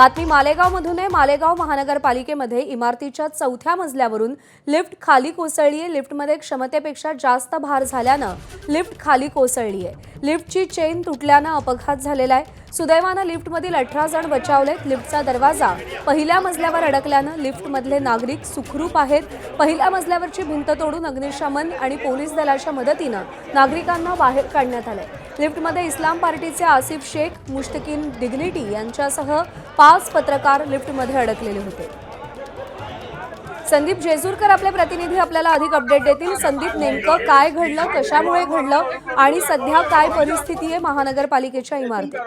बातमी मालेगावमधून आहे। मालेगाव महानगरपालिकेमध्ये इमारतीच्या 4थ्या मजल्यावरून लिफ्ट खाली कोसळली आहे। लिफ्टमध्ये क्षमतेपेक्षा जास्त भार झाल्यानं लिफ्ट खाली कोसळली आहे। लिफ्टची चेन तुटल्यानं अपघात झालेला आहे। सुदैवानं लिफ्टमधील 18 जण बचावलेत। लिफ्टचा दरवाजा पहिल्या मजल्यावर अडकल्यानं लिफ्टमधले नागरिक सुखरूप आहेत। पहिल्या मजल्यावरची भिंत तोडून अग्निशमन आणि पोलीस दलाच्या मदतीनं नागरिकांना बाहेर काढण्यात आले। लिफ्टमध्ये इस्लाम पार्टीचे आसिफ शेख, मुश्तकीन डिग्निटी यांच्यासह 5 पत्रकार लिफ्टमध्ये अडकलेले होते। संदीप जेजूरकर आपले प्रतिनिधी आपल्याला अधिक अपडेट देतील। संदीप, नेमकं काय घडलं, कशामुळे घडलं आणि सध्या काय परिस्थिती आहे महानगरपालिकेच्या इमारतीत?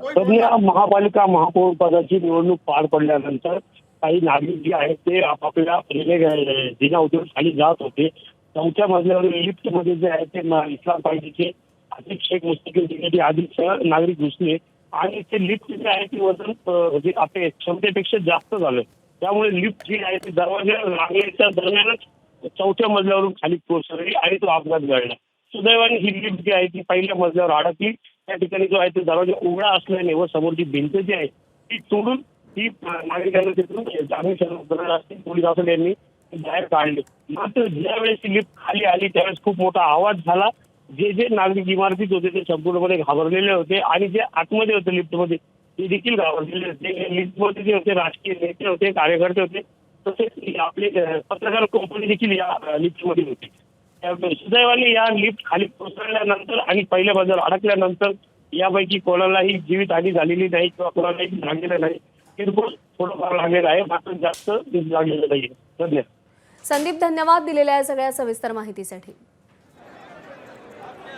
सध्या महापालिका महापौर पदाची निवडणूक पार पडल्यानंतर काही नागरिक जे आहेत ते आपापल्या जिना उतरून खाली जात होते। 4थ्या मजल्यावर लिफ्ट मध्ये जे आहे ते इस्लाम पार्टीचे आसिफ शेख, मुश्तकीन डिग्निटी आदी नागरिक घुसले आणि ते लिफ्ट जे आहे ते वजन म्हणजे आपल्या क्षमतेपेक्षा जास्त झालं। त्यामुळे लिफ्ट जी आहे ती दरवाजा लागण्याच्या दरम्यानच 4थ्या मजल्यावरून खाली कोसळली आणि तो अपघात घडला। सुदैवाने ही लिफ्ट जी आहे ती पहिल्या मजल्यावर अडकली। त्या ठिकाणी जो आहे तो दरवाजा उघडा असल्याने व समोरची भिंत जी आहे ती तोडून ही नागरिकांना तिथून अग्निशमन असतील पोलीस असतील यांनी बाहेर काढले। मात्र ज्यावेळेस ही लिफ्ट खाली आली त्यावेळेस खूप मोठा आवाज झाला। जे नागरिक इमारतीत होते ते संपूर्णपणे घाबरलेले होते आणि जे आतमध्ये होते लिफ्टमध्ये ते देखील घाबरलेले होते। लिफ्टमध्ये जे होते राजकीय नेते होते, कार्यकर्ते होते, तसेच आपले पत्रकार कंपनी देखील या लिफ्टमध्ये होती। सुदैवाने या लिफ्ट खाली कोसळल्यानंतर आणि पहिल्या बाजूला अडकल्यानंतर यापैकी कोणालाही जीवितहानी झालेली नाही किंवा कोणालाही लागलेलं नाही। किरकोळ थोडंफार लागलेलं आहे, मात्र जास्त लागलेलं नाही। धन्यवाद संदीप, धन्यवाद दिलेल्या सगळ्या सविस्तर माहितीसाठी।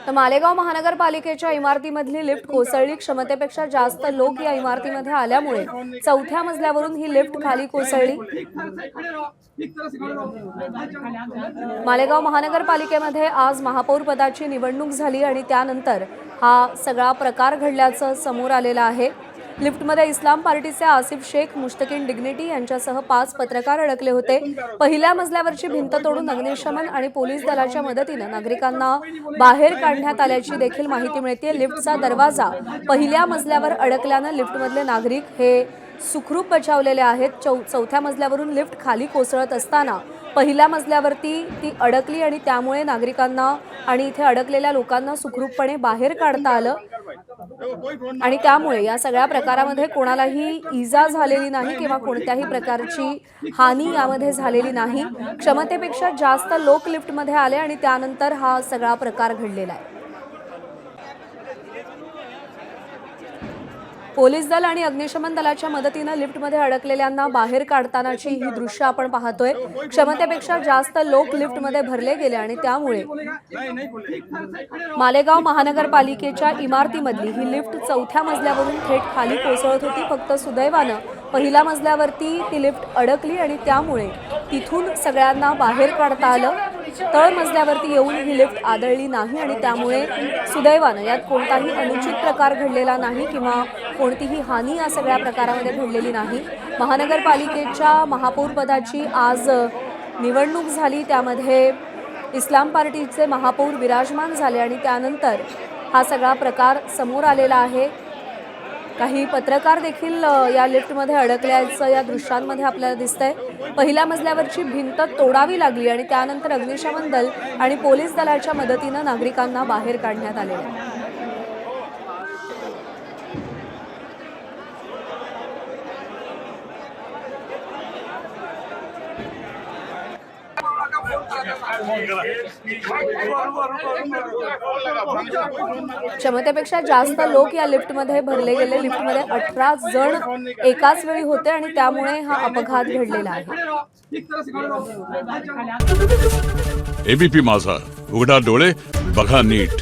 तर मालेगाव महानगरपालिकेच्या इमारतीमधली लिफ्ट कोसळली। क्षमतेपेक्षा जास्त लोक या इमारतीमध्ये आल्यामुळे 4थ्या मजल्यावरून ही लिफ्ट खाली कोसळली। मालेगाव महानगरपालिकेमध्ये आज महापौर पदाची निवडणूक झाली आणि त्यानंतर हा सगळा प्रकार घडल्याचं समोर आलेलं आहे। लिफ्टमध्ये इस्लाम पार्टीचे आसिफ शेख, मुश्तकीन डिग्निटी यांच्यासह 5 पत्रकार अडकले होते। पहिल्या मजल्यावरची भिंत तोडून अग्निशमन आणि पोलीस दलाच्या मदतीनं नागरिकांना बाहेर काढण्यात आल्याची देखील माहिती मिळते। लिफ्टचा दरवाजा पहिल्या मजल्यावर अडकल्यानं लिफ्टमधले नागरिक हे सुखरूप बचावलेले आहेत। 4थ्या मजल्यावरून लिफ्ट खाली कोसळत असताना पहिल्या मजल्यावरती ती अडकली आणि त्यामुळे नागरिकांना आणि इथे अडकलेल्या लोकांना सुखरूपपणे बाहेर काढता आलं आणि त्यामुळे या सगळ्या प्रकारामध्ये कोणालाही इजा झालेली नाही किंवा कोणत्याही प्रकारची हानी यामध्ये झालेली नाही। क्षमतेपेक्षा जास्त लोक लिफ्टमध्ये आले आणि त्यानंतर हा सगळा प्रकार घडलेला आहे। पोलीस दल आणि अग्निशमन दलाच्या मदतीनं लिफ्टमध्ये अडकलेल्यांना बाहेर काढतानाची ही दृश्य आपण पाहतोय। क्षमतेपेक्षा जास्त लोक लिफ्टमध्ये भरले गेले आणि त्यामुळे मालेगाव महानगरपालिकेच्या इमारतीमधली ही लिफ्ट 4थ्या मजल्यावरून थेट खाली कोसळत होती। फक्त सुदैवानं पहिल्या मजल्यावरती ती लिफ्ट अडकली आणि त्यामुळे तिथून सगळ्यांना बाहेर काढता आलं। तळ मजल्यावरती येऊन ही लिफ्ट आदळली नाही आणि त्यामुळे सुदैवानं यात कोणताही अनुचित प्रकार घडलेला नाही किंवा कोणतीही हानी या सगळ्या प्रकारामध्ये घडलेली नाही। महानगरपालिकेच्या महापौर पदाची आज निवडणूक झाली, त्यामध्ये इस्लाम पार्टीचे महापौर विराजमान झाले आणि त्यानंतर हा सगळा प्रकार समोर आलेला आहे। काही पत्रकार देखील या लिफ्टमध्ये अडकल्याचं या दृश्यांमध्ये आपल्याला दिसतंय। पहिल्या मजल्यावरची भिंत तोडावी लागली आणि त्यानंतर अग्निशमन दल आणि पोलीस दलाच्या मदतीनं नागरिकांना बाहेर काढण्यात आलेलं आहे। क्षमतेपेक्षा जास्त लोक या लिफ्टमध्ये भरले गेले। लिफ्टमध्ये 18 जण एकाच वेळी होते आणि त्यामुळे हा अपघात घडलेला आहे। एबीपी माझा, उघडा डोळे बघा नीट।